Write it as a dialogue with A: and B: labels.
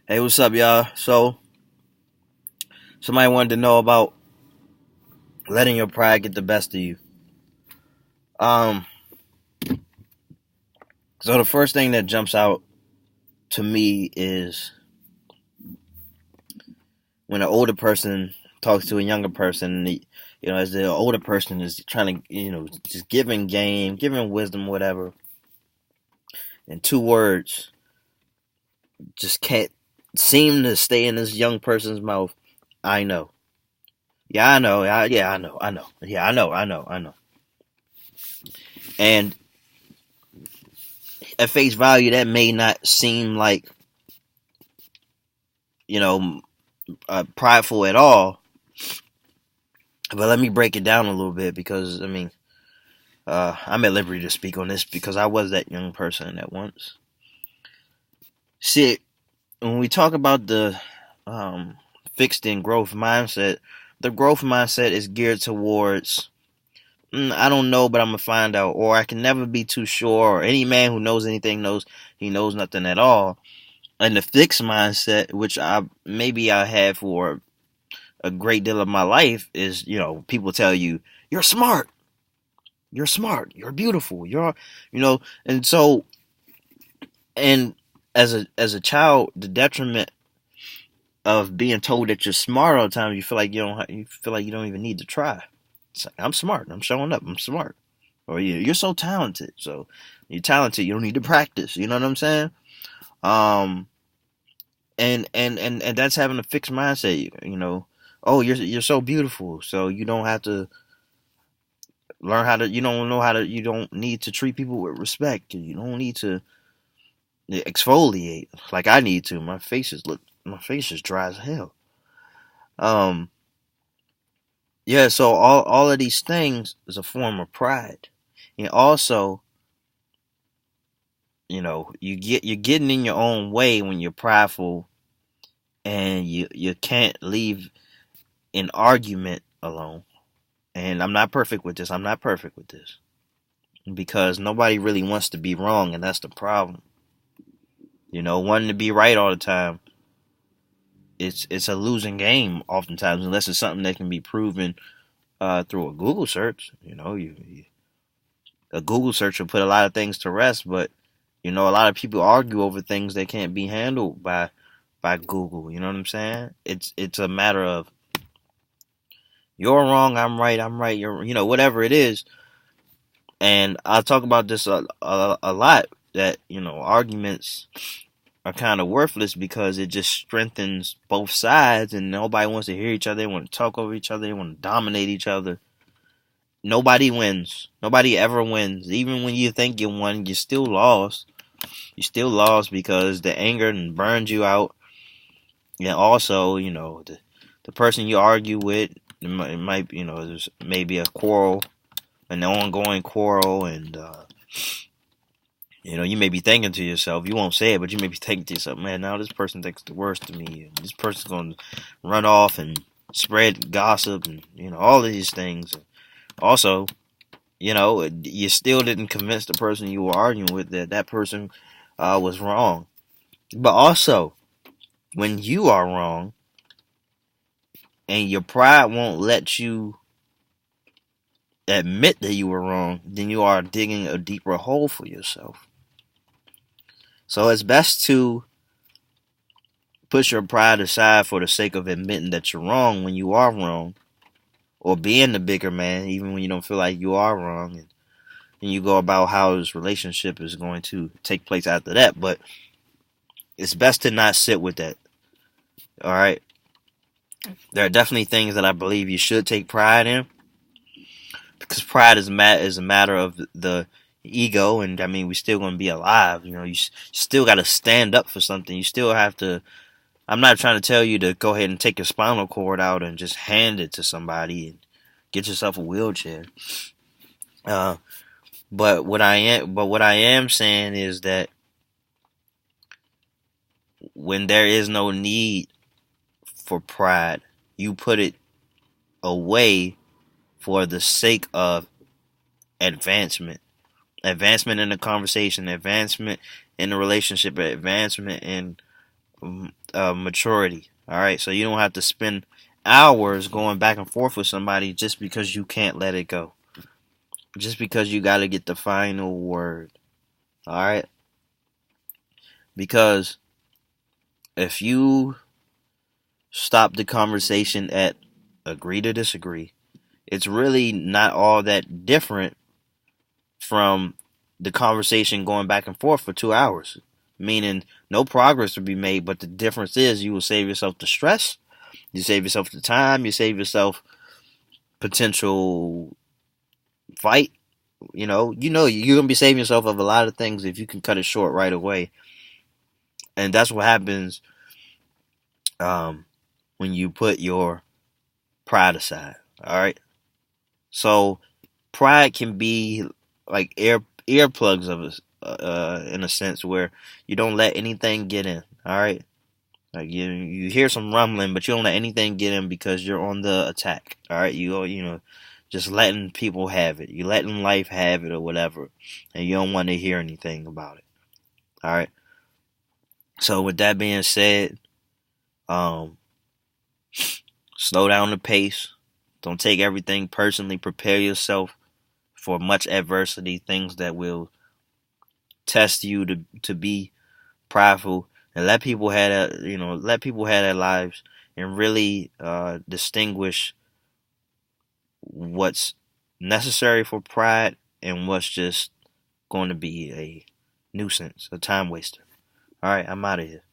A: Hey, what's up, y'all? So, somebody wanted to know about letting your pride get the best of you. Um, so the first thing that jumps out to me is when an older person talks to a younger person. As the older person is trying to, just giving game, giving wisdom, whatever, and two words just can't seem to stay in this young person's mouth. I know. Yeah, I know. Yeah, I know. I know. Yeah, I know. I know. I know. And at face value, that may not seem like you know prideful at all. But let me break it down a little bit because I'm at liberty to speak on this because I was that young person at once. See, when we talk about the um, fixed and growth mindset, the growth mindset is geared towards I don't know, but I'm gonna find out, or I can never be too sure. Or any man who knows anything knows he knows nothing at all. And the fixed mindset, which I had for a great deal of my life, is people tell you you're smart, you're beautiful, and so and as a child, the detriment of being told that you're smart all the time, you feel like you don't even need to try. It's like, I'm smart, I'm showing up, I'm smart, or you're so talented, so you're talented, you don't need to practice. You know what I'm saying? Um, and that's having a fixed mindset. Oh, you're so beautiful, so you don't have to learn how to. You don't know how to. You don't need to treat people with respect. You don't need to exfoliate like I need to. My face is dry as hell. Um, yeah. So all of these things is a form of pride, and also, you're getting in your own way when you're prideful, and you can't leave an argument alone. And I'm not perfect with this. I'm not perfect with this because nobody really wants to be wrong, and that's the problem. Wanting to be right all the time, it's a losing game oftentimes, unless it's something that can be proven through a Google search. A Google search will put a lot of things to rest, but a lot of people argue over things that can't be handled by Google. You know what I'm saying? It's a matter of you're wrong, I'm right, you're whatever it is. And I talk about this a lot, that arguments are kind of worthless because it just strengthens both sides, and nobody wants to hear each other. They want to talk over each other. They want to dominate each other. Nobody wins. Nobody ever wins. Even when you think you won, you still lost. You still lost because the anger burned you out. And also, the person you argue with, it might there's maybe a quarrel, an ongoing quarrel, and you may be thinking to yourself, you won't say it, but you may be thinking to yourself, man, now this person thinks the worst of me, and this person's going to run off and spread gossip, and all of these things. Also, you still didn't convince the person you were arguing with that that person was wrong. But also, when you are wrong and your pride won't let you admit that you were wrong, then you are digging a deeper hole for yourself. So it's best to push your pride aside for the sake of admitting that you're wrong when you are wrong, or being the bigger man even when you don't feel like you are wrong, and you go about how this relationship is going to take place after that. But it's best to not sit with that. All right, there are definitely things that I believe you should take pride in, because pride is a matter of the ego, and I mean, we still going to be alive. You still got to stand up for something. You still have to. I'm not trying to tell you to go ahead and take your spinal cord out and just hand it to somebody and get yourself a wheelchair. Uh, but what I am saying is that when there is no need for pride, you put it away for the sake of advancement. Advancement in the conversation, advancement in the relationship, advancement in maturity. All right, so you don't have to spend hours going back and forth with somebody just because you can't let it go, just because you got to get the final word. All right, because if you stop the conversation at agree to disagree, it's really not all that different from the conversation going back and forth for 2 hours. Meaning no progress will be made, but the difference is you will save yourself the stress, you save yourself the time, you save yourself potential fight. You're gonna be saving yourself of a lot of things if you can cut it short right away. And that's what happens um, when you put your pride aside. All right. So pride can be like earplugs of us, in a sense where you don't let anything get in. All right. Like you hear some rumbling, but you don't let anything get in because you're on the attack. All right. Just letting people have it. You letting life have it or whatever, and you don't want to hear anything about it. All right. So with that being said, um, slow down the pace. Don't take everything personally. Prepare yourself for much adversity, things that will test you to be prideful, and let people have their lives, and really distinguish what's necessary for pride and what's just going to be a nuisance, a time waster. All right, I'm out of here.